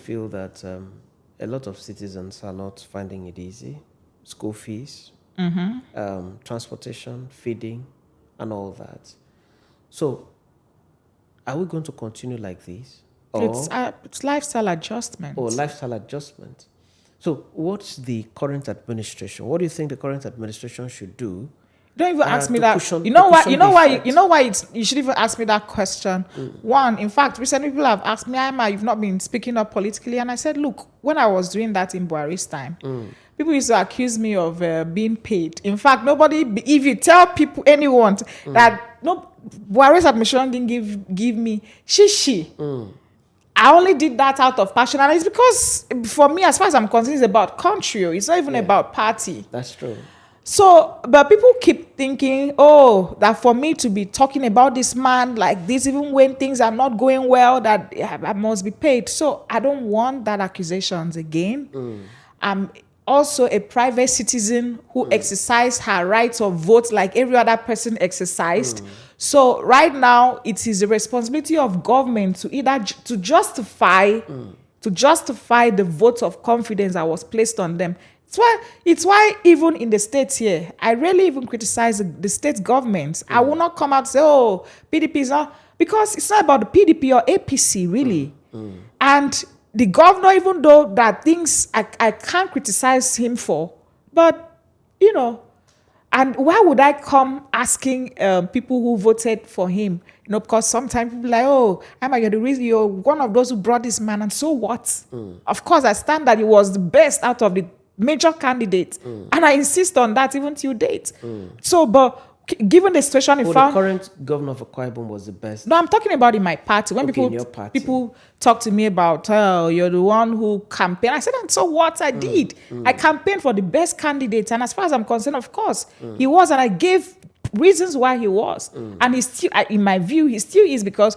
feel that a lot of citizens are not finding it easy. School fees, transportation, feeding, and all that. So, are we going to continue like this? It's lifestyle adjustment. Or lifestyle adjustment. So, what's the current administration? What do you think the current administration should do? Don't even ask me that. You know why you should even ask me that question. One, in fact, recently people have asked me, Ima, you've not been speaking up politically. And I said, look, when I was doing that in Buhari's time, people used to accuse me of being paid. In fact, if you tell anyone that no, Buhari's administration didn't give me shishi. I only did that out of passion. And it's because for me, as far as I'm concerned, it's about country. It's not even about party. That's true. So, but people keep thinking, oh, that for me to be talking about this man like this, even when things are not going well, that I must be paid. So I don't want that accusations again. I'm also a private citizen who exercised her right of vote like every other person exercised. So right now, it is the responsibility of government to justify the vote of confidence that was placed on them. It's why even in the states here, I rarely even criticize the state governments. I will not come out and say, oh, PDP is not, because it's not about the PDP or APC, really. And the governor, even though that things I can't criticize him for, but, and why would I come asking people who voted for him? Because sometimes people are like, oh, the reason you're one of those who brought this man, and so what? Of course, I stand that he was the best out of the major candidates, and I insist on that even till date. So, but given the situation, the current governor of Akwa Ibom was the best. No, I'm talking about in my party. When people talk to me about, oh, you're the one who campaigned, I said, and so what? I did. I campaigned for the best candidate, and as far as I'm concerned, of course, he was, and I gave reasons why he was, and he still, in my view, he still is, because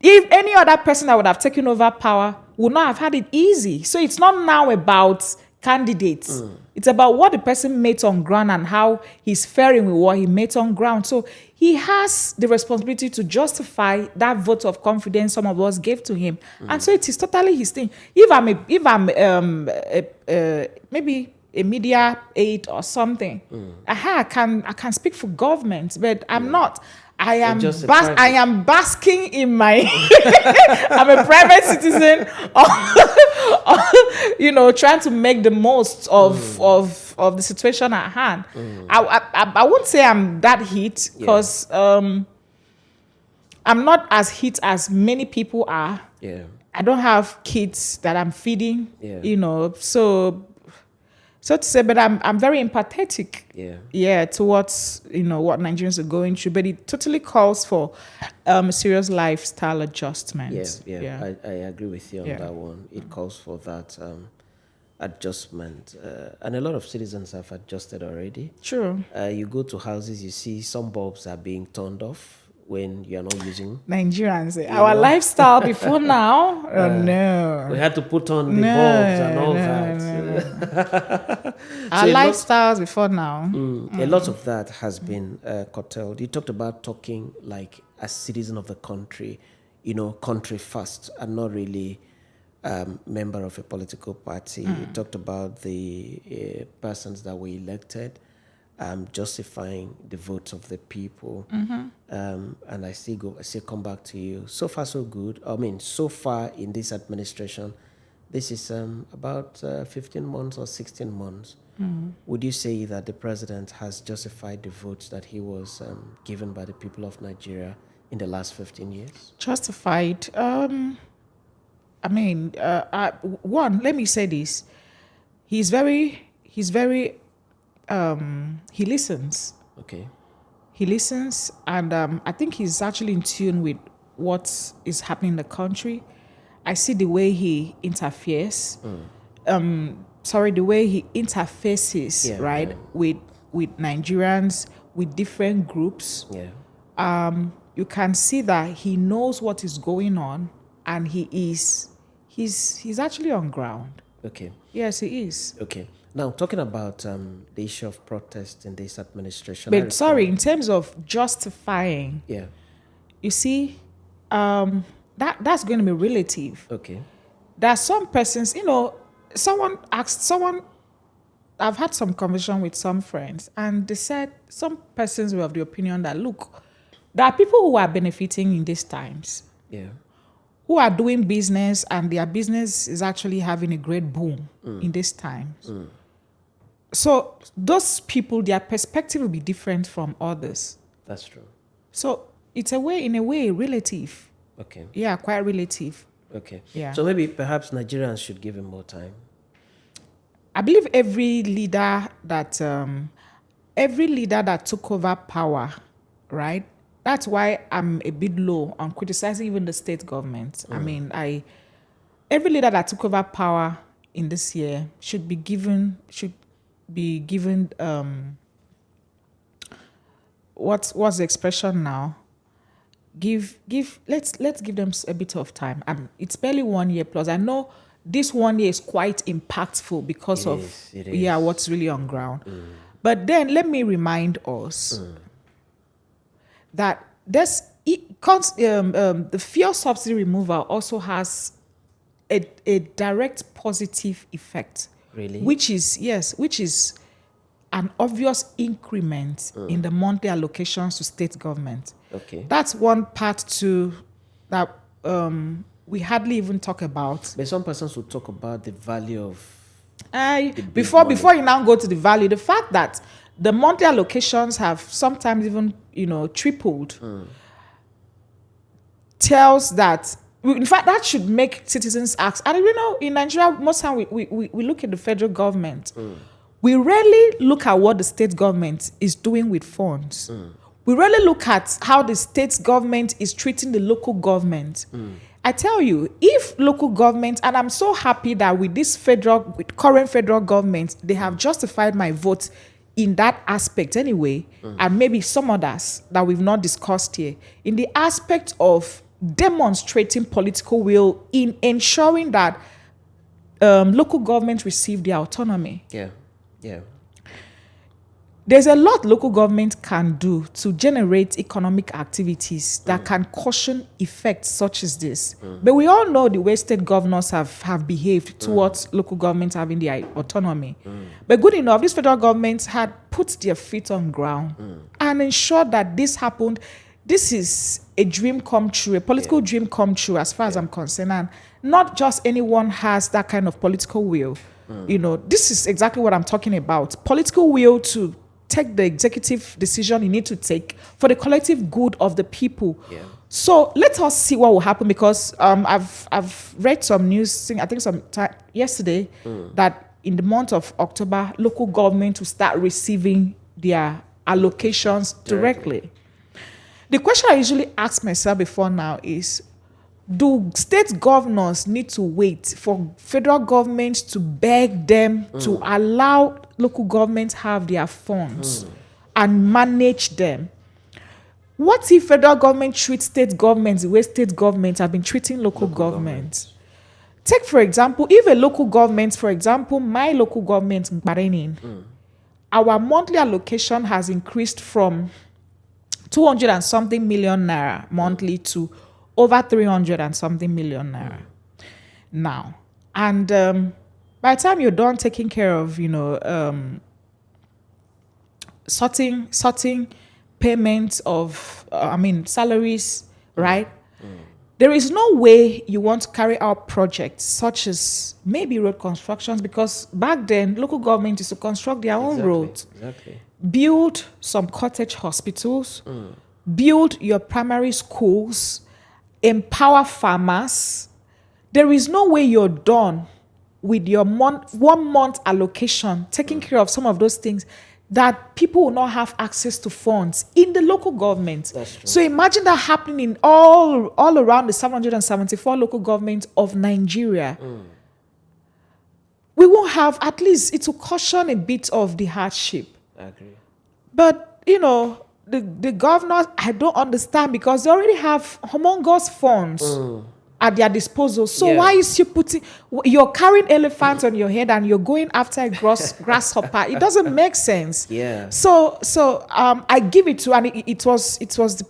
if any other person that would have taken over power would not have had it easy. So it's not now about candidates. It's about what the person made on ground and how he's faring with what he made on ground. So he has the responsibility to justify that vote of confidence some of us gave to him. And so it is totally his thing. If I'm maybe a media aide or something, I can speak for government, but I'm not. I am basking in my I'm a private citizen trying to make the most of the situation at hand. I won't say I'm that hit, because I'm not as hit as many people are. I don't have kids that I'm feeding, so to say, but I'm very empathetic, towards what Nigerians are going through. But it totally calls for a serious lifestyle adjustment. I agree with you on that one. It calls for that adjustment, and a lot of citizens have adjusted already. True. You go to houses, you see some bulbs are being turned off when you're not using. Nigerians, our lifestyle before now, no. We had to put on the bulbs and all that. Our lifestyles before now. A lot of that has been curtailed. You talked about talking like a citizen of the country, country first, and not really member of a political party. You talked about the persons that were elected, justifying the votes of the people. And I still come back to you. So far, so good. I mean, so far in this administration, this is about 15 months or 16 months. Would you say that the president has justified the votes that he was given by the people of Nigeria in the last 15 years? Justified? One, let me say this. He listens. Okay. He listens, and I think he's actually in tune with what is happening in the country. I see the way he interferes. The way he interfaces, with Nigerians, with different groups. You can see that he knows what is going on, and he's actually on ground. Okay. Yes, he is. Okay. Now, talking about the issue of protest in this administration. But in terms of justifying, you see, that's going to be relative. Okay. there are some persons, I've had some conversation with some friends, and they said some persons were of the opinion that, look, there are people who are benefiting in these times, who are doing business, and their business is actually having a great boom in these times. So those people, their perspective will be different from others. That's true. So it's in a way, relative. Okay. Yeah, quite relative. Okay. Yeah. So maybe perhaps Nigerians should give him more time. I believe every leader that took over power, right? That's why I'm a bit low on criticizing even the state government. I mean, every leader that took over power in this year should be given what's the expression now? Let's give them a bit of time. It's barely 1 year plus. I know this 1 year is quite impactful because It is. what's really on ground. But then let me remind us that the fuel subsidy removal also has a direct positive effect. Really? Which is an obvious increment in the monthly allocations to state government. Okay. That's one part too that we hardly even talk about. But some persons will talk about the value of Before you now go to the value, the fact that the monthly allocations have sometimes even tripled tells that. In fact, that should make citizens ask. And in Nigeria, most time we look at the federal government. We rarely look at what the state government is doing with funds. We rarely look at how the state government is treating the local government. I tell you, if local government, and I'm so happy that with current federal government, they have justified my vote in that aspect anyway, and maybe some others that we've not discussed here, in the aspect of demonstrating political will in ensuring that local governments receive their autonomy. Yeah. There's a lot local government can do to generate economic activities that can cushion effects such as this. But we all know the way state governors have behaved towards local governments having their autonomy. But good enough, this federal government had put their feet on ground and ensured that this happened. This is a dream come true, a political dream come true as far as I'm concerned. And not just anyone has that kind of political will. This is exactly what I'm talking about. Political will to take the executive decision you need to take for the collective good of the people. Yeah. So let us see what will happen, because I've read some news, I think yesterday, that in the month of October, local government will start receiving their allocations directly. The question I usually ask myself before now is, do state governors need to wait for federal government to beg them to allow local governments have their funds and manage them? What if federal government treats state governments the way state governments have been treating local governments? Take, for example, if a local government, for example, my local government, Barenin, our monthly allocation has increased from 200 and something million naira monthly to over 300 and something million naira now. And by the time you're done taking care of, sorting payments of, salaries, right? There is no way you want to carry out projects such as maybe road constructions, because back then, local government used to construct their own roads. Exactly. Build some cottage hospitals, build your primary schools, empower farmers. There is no way you're done with your 1 month allocation, taking care of some of those things, that people will not have access to funds in the local government. That's true. So imagine that happening in all around the 774 local governments of Nigeria. We won't have, at least it will cushion a bit of the hardship. I agree. But, the governors, I don't understand, because they already have humongous funds at their disposal. So why is you're carrying elephants on your head and you're going after a grasshopper? It doesn't make sense. Yeah. So I give it to, and it was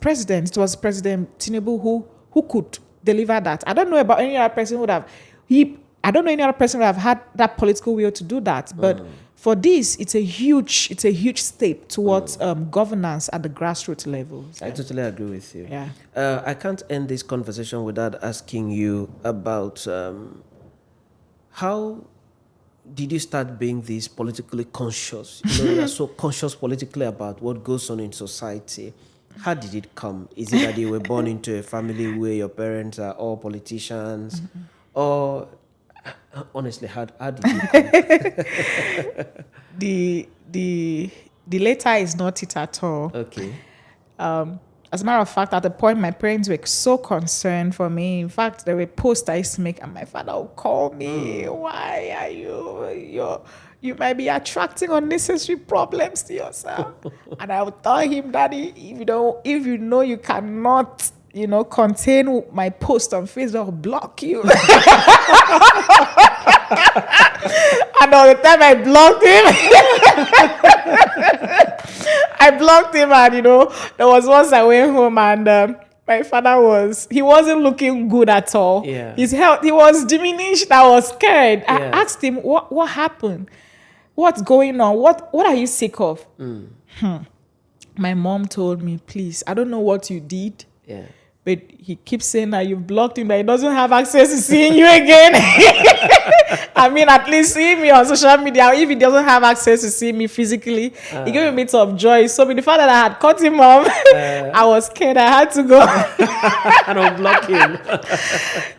President Tinubu who could deliver that. I don't know about any other person who would have. I don't know any other person that have had that political will to do that. But for this, it's a huge step towards governance at the grassroots level. I totally agree with you. Yeah. I can't end this conversation without asking you about how did you start being this politically conscious? You're so conscious politically about what goes on in society. How did it come? Is it that you were born into a family where your parents are all politicians? Or honestly, how did it come? The latter is not it at all. Okay. As a matter of fact, at the point, my parents were so concerned for me. In fact, there were posts I used to make, and my father would call me. Why are you might be attracting unnecessary problems to yourself? And I would tell him, Daddy, if you know you cannot, contain my post on Facebook, I'll block you. And all the time I blocked him. And there was once I went home and my father wasn't looking good at all. Yeah. His health, he was diminished. I was scared. I asked him, what happened? What's going on? What are you sick of? My mom told me, please, I don't know what you did. Yeah. But he keeps saying that you've blocked him, that he doesn't have access to seeing you again. I mean, at least see me on social media. If he doesn't have access to see me physically, it gave me a bit of joy. So with the fact that I had cut him off, I was scared. I had to go. And unblock him.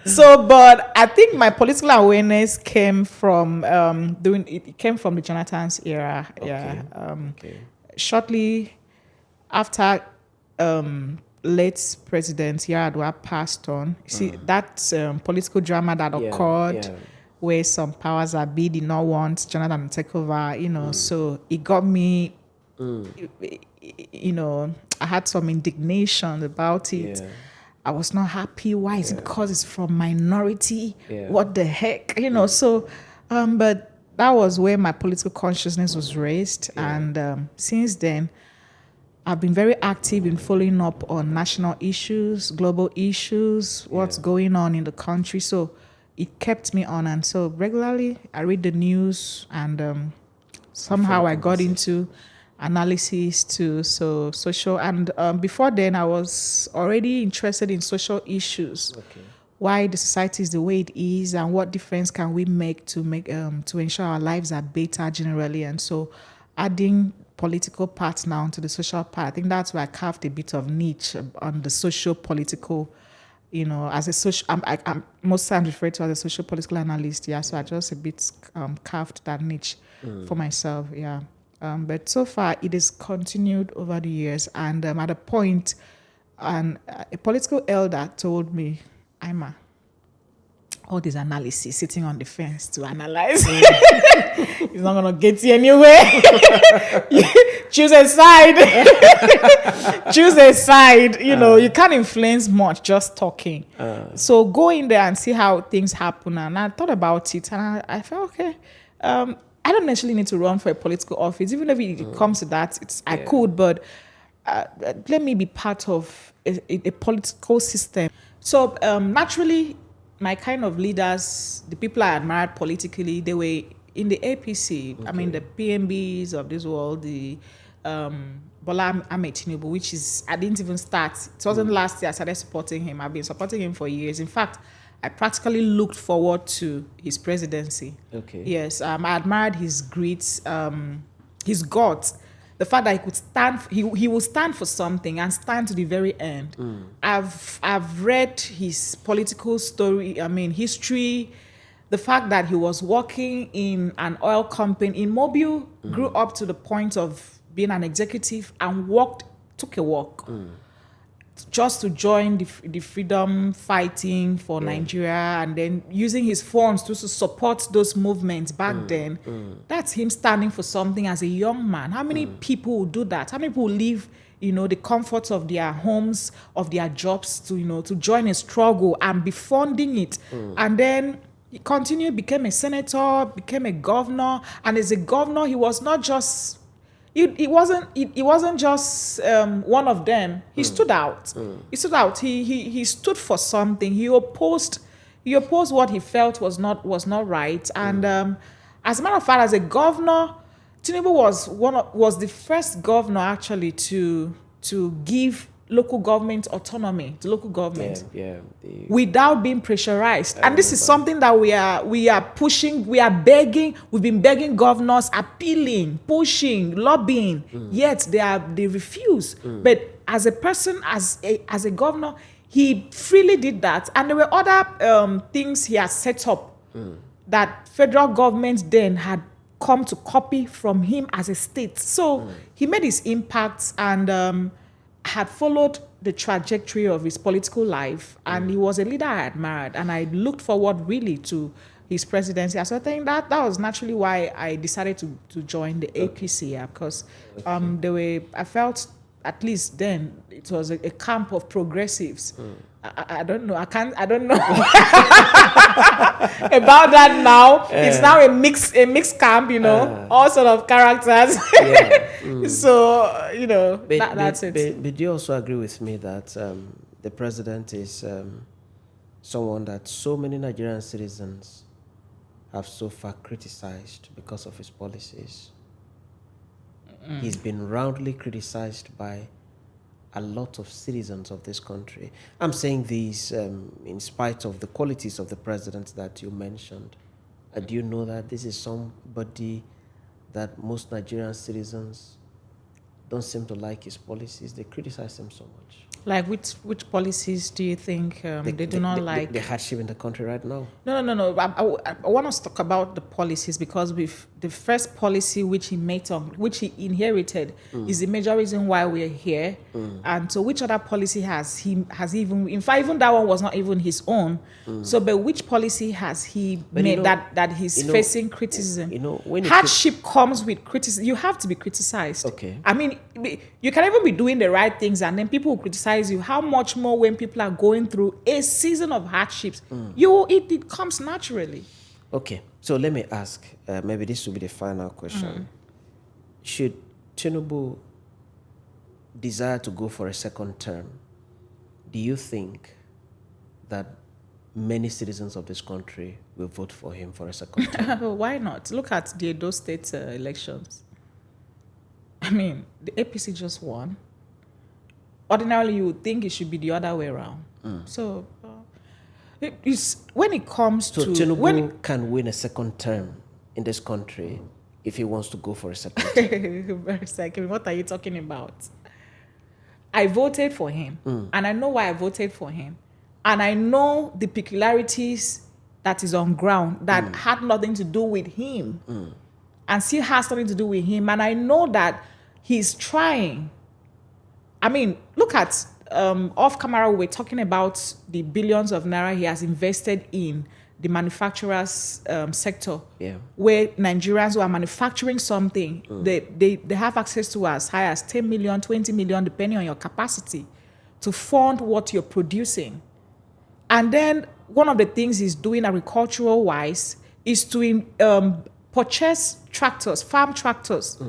So, but I think my political awareness came from it came from the Jonathan's era. Okay. Yeah. Okay. Shortly after late President Yar'Adua passed on. See, that political drama that occurred where some powers that be did not want Jonathan to take over, so it got me, I had some indignation about it. Yeah. I was not happy. Why is it because it's from minority? Yeah. What the heck? So, but that was where my political consciousness was raised. Yeah. And since then, I've been very active in following up on national issues, global issues, what's going on in the country. So it kept me on. And so regularly I read the news and somehow I got into analysis too. So social. And before then I was already interested in social issues. Okay. Why the society is the way it is and what difference can we make to ensure our lives are better generally. And so adding political part now to the social part, I think that's where I carved a bit of niche on the social political, as a social, I'm most times referred to as a social political analyst. Yeah, so I just a bit carved that niche for myself. Yeah, but so far it has continued over the years, and at a point, a political elder told me, Ima, all this analysis, sitting on the fence to analyze, it's not going to get you anywhere. Choose a side. Choose a side. You can't influence much just talking. So go in there and see how things happen. And I thought about it and I felt, okay, I don't necessarily need to run for a political office. Even if it comes to that, I could, but let me be part of a political system. So naturally, my kind of leaders, the people I admired politically, they were in the APC. Okay. I mean, the PMBs of this world, the Bola Ahmed Tinubu, which is, I didn't even start. It wasn't last year I started supporting him. I've been supporting him for years. In fact, I practically looked forward to his presidency. Okay. Yes, I admired his grit, his guts. The fact that he could stand, he will stand for something and stand to the very end. I've read his political story, history, the fact that he was working in an oil company in Mobile, grew up to the point of being an executive and took a walk just to join the freedom fighting for Nigeria, and then using his funds to support those movements back then. That's him standing for something as a young man. How many people will do that? How many people will leave, the comforts of their homes, of their jobs to join a struggle and be funding it? And then he continued, became a senator, became a governor, and as a governor, he was not just He wasn't just one of them. He stood out. He stood out. He stood for something. He opposed, He opposed what he felt was not right. And as a matter of fact, as a governor, Tinubu was the first governor actually to give local government autonomy to local government without being pressurized. And this is something that we are pushing, we are begging, we've been begging governors, appealing, pushing, lobbying, yet they refuse. But as a person, as a governor, he freely did that. And there were other things he has set up that federal government then had come to copy from him as a state. So he made his impacts and had followed the trajectory of his political life, and he was a leader I admired, and I looked forward really to his presidency. So I think that was naturally why I decided to join the APC, because I felt, at least then, it was a camp of progressives. I don't know. I don't know about that now. It's now a mixed camp, all sort of characters. So, that's it. But do you also agree with me that the president is someone that so many Nigerian citizens have so far criticized because of his policies? He's been roundly criticized by a lot of citizens of this country. I'm saying this in spite of the qualities of the president that you mentioned. Do you know that this is somebody that most Nigerian citizens don't seem to like his policies? They criticize him so much. Like which policies do you think they do not like? The hardship in the country right now. No. I want us to talk about the policies, because with the first policy which he inherited is the major reason why we're here. And so which other policy has he even, in fact, even that one was not even his own. So but which policy has he made that he's facing criticism? When hardship comes with criticism. You have to be criticized. Okay. I mean, you can even be doing the right things and then people will criticize you. How much more when people are going through a season of hardships? It comes naturally. Okay, so let me ask, maybe this will be the final question. Should Tinubu desire to go for a second term, do you think that many citizens of this country will vote for him for a second term? Why not? Look at the Edo State elections. I mean, the APC just won. Ordinarily, you would think it should be the other way around. So, when it comes to... So Tinubu can win a second term in this country if he wants to go for a second term. Very second. What are you talking about? I voted for him, and I know why I voted for him. And I know the peculiarities that is on ground that had nothing to do with him and still has something to do with him. And I know that he's trying. I mean, look at off camera, we were talking about the billions of naira he has invested in the manufacturers sector, where Nigerians who are manufacturing something, they have access to as high as 10 million, 20 million, depending on your capacity, to fund what you're producing. And then one of the things he's doing agricultural-wise is to purchase tractors, farm tractors,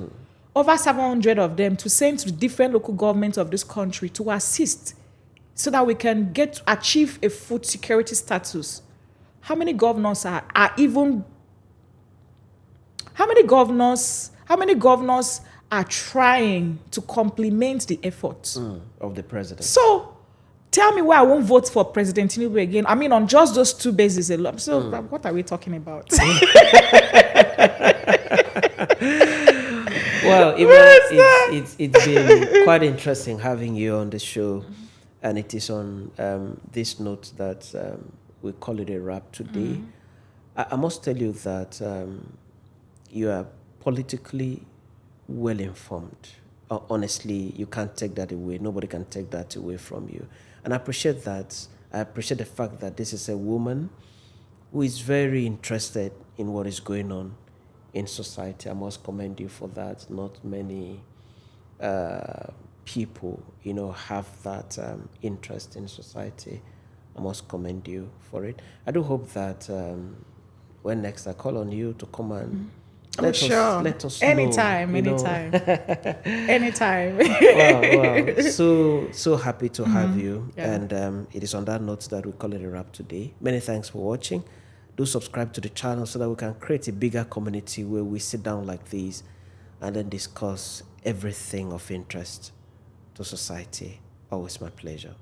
over 700 of them, to send to the different local governments of this country to assist so that we can achieve a food security status. How many governors are trying to complement the efforts of the president? So tell me why I won't vote for President Tinubu again. I mean, on just those two bases alone. So what are we talking about? Well, it's been quite interesting having you on the show, and it is on this note that we call it a wrap today. I must tell you that you are politically well informed. Honestly, you can't take that away. Nobody can take that away from you. And I appreciate that. I appreciate the fact that this is a woman who is very interested in what is going on in society. I must commend you for that. Not many people, have that interest in society. I must commend you for it. I do hope that when next I call on you to come and Let us Anytime, know, you know. anytime. Anytime. Wow. So happy to have you. Yeah. And it is on that note that we call it a wrap today. Many thanks for watching. Do subscribe to the channel so that we can create a bigger community where we sit down like this and then discuss everything of interest to society. Always my pleasure.